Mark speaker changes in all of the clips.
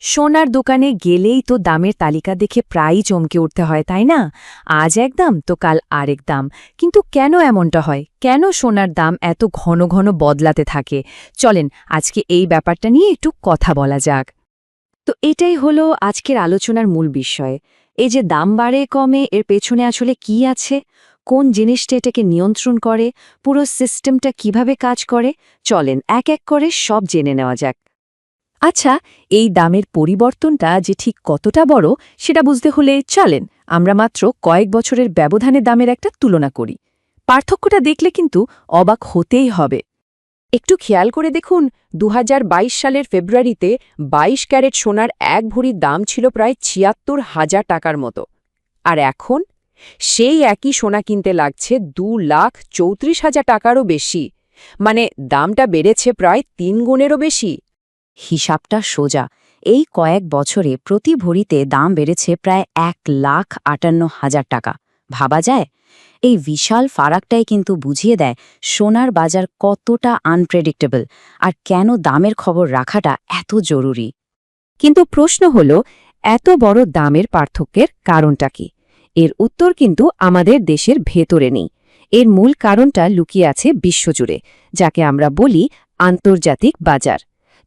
Speaker 1: সোনার দোকানে গেলেই তো দামের তালিকা দেখে প্রায়ই চমকে উঠতে হয়, তাই না? আজ এক দাম তো কাল আরেক দাম। কিন্তু কেন এমনটা হয়? কেন সোনার দাম এত ঘন ঘন বদলাতে থাকে? চলেন আজকে এই ব্যাপারটা নিয়ে একটু কথা বলা যাক। তো এটাই হলো আজকের আলোচনার মূল বিষয়। এই যে দাম বাড়ে কমে, এর পেছনে আসলে কি আছে? কোন জিনিসটা এটাকে নিয়ন্ত্রণ করে? পুরো সিস্টেমটা কিভাবে কাজ করে? চলেন এক এক করে সব জেনে নেওয়া যাক। আচ্ছা, এই দামের পরিবর্তনটা যে ঠিক কতটা বড় সেটা বুঝতে হলে চলেন আমরা মাত্র কয়েক বছরের ব্যবধানে দামের একটা তুলনা করি। পার্থক্যটা দেখলে কিন্তু অবাক হতেই হবে। একটু খেয়াল করে দেখুন, ২০২২ সালের ফেব্রুয়ারিতে ২২ ক্যারেট সোনার এক ভরির দাম ছিল প্রায় ৭৬,০০০ টাকার মতো। আর এখন সেই একই সোনা কিনতে লাগছে ২,৩৪,০০০ টাকারও বেশি। মানে দামটা বেড়েছে প্রায় ৩ গুণেরও বেশি। হিসাবটা সোজা। এই কয়েক বছরে প্রতি ভরিতে দাম বেড়েছে প্রায় ১,৫৮,০০০ টাকা। ভাবা যায়? এই বিশাল ফারাকটাই কিন্তু বুঝিয়ে দেয় সোনার বাজার কতটা আনপ্রেডিক্টেবল আর কেন দামের খবর রাখাটা এত জরুরি। কিন্তু প্রশ্ন হল, এত বড় দামের পার্থক্যের কারণটা কি? এর উত্তর কিন্তু আমাদের দেশের ভেতরে নেই। এর মূল কারণটা লুকিয়ে আছে বিশ্বজুড়ে, যাকে আমরা বলি আন্তর্জাতিক বাজার।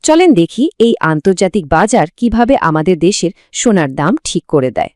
Speaker 1: চলেন দেখি এই আন্তর্জাতিক বাজার কিভাবে আমাদের দেশের সোনার দাম ঠিক করে দেয়।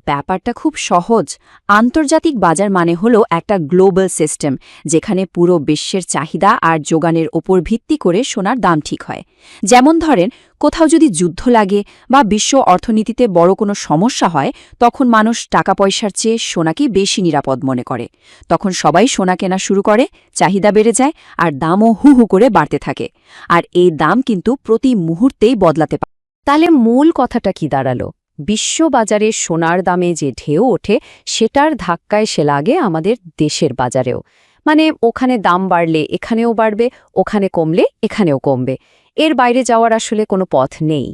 Speaker 1: ব্যাপারটা খুব সহজ। আন্তর্জাতিক বাজার মানে হলো একটা গ্লোবাল সিস্টেম, যেখানে পুরো বিশ্বের চাহিদা আর যোগানের ওপর ভিত্তি করে সোনার দাম ঠিক হয়। যেমন ধরেন, কোথাও যদি যুদ্ধ লাগে বা বিশ্ব অর্থনীতিতে বড় কোনো সমস্যা হয়, তখন মানুষ টাকা পয়সার চেয়ে সোনাকেই বেশি নিরাপদ মনে করে। তখন সবাই সোনা কেনা শুরু করে, চাহিদা বেড়ে যায় আর দামও হু হু করে বাড়তে থাকে। আর এই দাম কিন্তু প্রতি মুহূর্তেই বদলাতে পারে। তাহলে মূল কথাটা কি দাঁড়ালো? বিশ্ববাজারে সোনার দামে যে ঢেউ ওঠে, সেটার ধাক্কায় সে লাগে আমাদের দেশের বাজারেও। মানে ওখানে দাম বাড়লে এখানেও বাড়বে, ওখানে কমলে এখানেও কমবে। এর বাইরে যাওয়ার আসলে কোনো পথ নেই।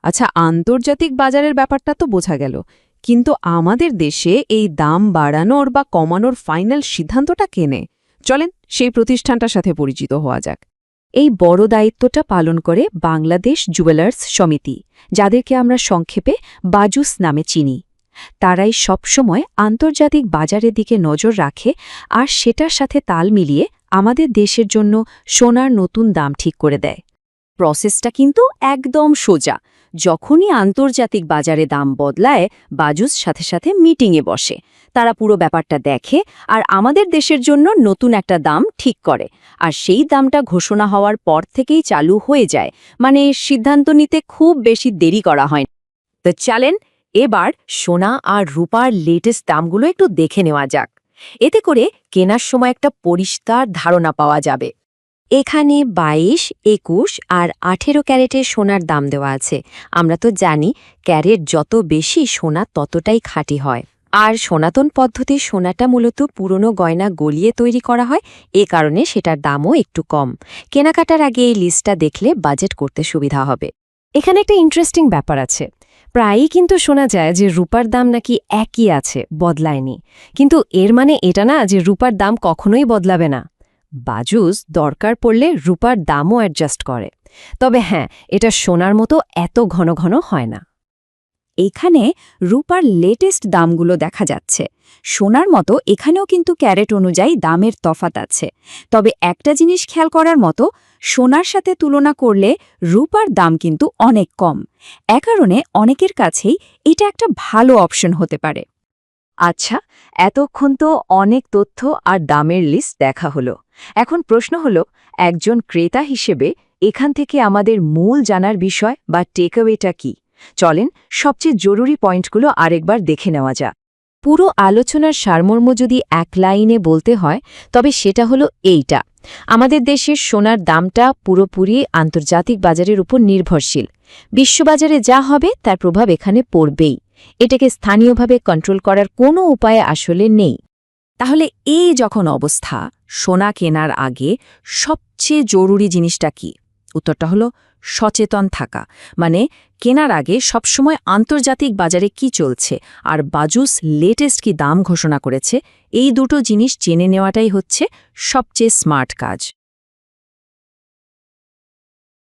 Speaker 2: আচ্ছা, আন্তর্জাতিক বাজারের ব্যাপারটা তো বোঝা গেল, কিন্তু আমাদের দেশে এই দাম বাড়ানোর বা কমানোর ফাইনাল সিদ্ধান্তটা কে নেয়? চলেন সেই প্রতিষ্ঠানটার সাথে পরিচিত হওয়া যাক।
Speaker 1: এই বড় দায়িত্বটা পালন করে বাংলাদেশ জুয়েলার্স সমিতি, যাদেরকে আমরা সংক্ষেপে বাজুস নামে চিনি। তারাই সবসময় আন্তর্জাতিক বাজারের দিকে নজর রাখে আর সেটার সাথে তাল মিলিয়ে আমাদের দেশের জন্য সোনার নতুন দাম ঠিক করে দেয়। প্রসেসটা কিন্তু একদম সোজা। যখনই আন্তর্জাতিক বাজারে দাম বদলায়, বাজুস সাথে সাথে মিটিংয়ে বসে। তারা পুরো ব্যাপারটা দেখে আর আমাদের দেশের জন্য নতুন একটা দাম ঠিক করে। আর সেই দামটা ঘোষণা হওয়ার পর থেকেই চালু হয়ে যায়। মানে সিদ্ধান্ত নিতে খুব বেশি দেরি করা হয় না। তো চলেন এবার সোনা আর রূপার লেটেস্ট দামগুলো একটু দেখে নেওয়া যাক। এতে করে কেনার সময় একটা পরিষ্কার ধারণা পাওয়া যাবে। এখানে ২২, ২১ আর ১৮ ক্যারেটের সোনার দাম দেওয়া আছে। আমরা তো জানি ক্যারেট যত বেশি সোনা ততটাই খাঁটি হয়। আর সনাতন পদ্ধতির সোনাটা মূলত পুরনো গয়না গলিয়ে তৈরি করা হয়, এ কারণে সেটার দামও একটু কম। কেনাকাটার আগে এই লিস্টটা দেখলে বাজেট করতে সুবিধা হবে। এখানে একটা ইন্টারেস্টিং ব্যাপার আছে। প্রায়ই কিন্তু শোনা যায় যে রূপার দাম নাকি একই আছে, বদলায়নি। কিন্তু এর মানে এটা না যে রূপার দাম কখনোই বদলাবে না। বাজুস দরকার পড়লে রূপার দামও অ্যাডজাস্ট করে। তবে হ্যাঁ, এটা সোনার মতো এত ঘন ঘন হয় না। এইখানে রূপার লেটেস্ট দামগুলো দেখা যাচ্ছে। সোনার মতো এখানেও কিন্তু ক্যারেট অনুযায়ী দামের তফাৎ আছে। তবে একটা জিনিস খেয়াল করার মতো, সোনার সাথে তুলনা করলে রূপার দাম কিন্তু অনেক কম। এ কারণে অনেকের কাছেই এটা একটা ভালো অপশন হতে পারে। আচ্ছা, এতক্ষণ তো অনেক তথ্য আর দামের লিস্ট দেখা হলো। এখন প্রশ্ন হলো, একজন ক্রেতা হিসেবে এখান থেকে আমাদের মূল জানার বিষয় বা টেকঅ্যাওয়েটা কি? চলেন সবচেয়ে জরুরি পয়েন্টগুলো আরেকবার দেখে নেওয়া যাক। পুরো আলোচনার সারমর্ম যদি এক লাইনে বলতে হয়, তবে সেটা হলো এইটা: আমাদের দেশের সোনার দামটা পুরোপুরি আন্তর্জাতিক বাজারের উপর নির্ভরশীল। বিশ্ববাজারে যা হবে তার প্রভাব এখানে পড়বেই। এটাকে স্থানীয়ভাবে কন্ট্রোল করার কোনো উপায় আসলে নেই। তাহলে এই যখন অবস্থা, সোনা কেনার আগে সবচেয়ে জরুরি জিনিসটা কি? উত্তরটা হলো সচেতন থাকা। মানে কেনার আগে সবসময় আন্তর্জাতিক বাজারে কি চলছে আর বাজুস লেটেস্ট কি দাম ঘোষণা করেছে, এই দুটো জিনিস জেনে নেওয়াটাই হচ্ছে সবচেয়ে স্মার্ট কাজ।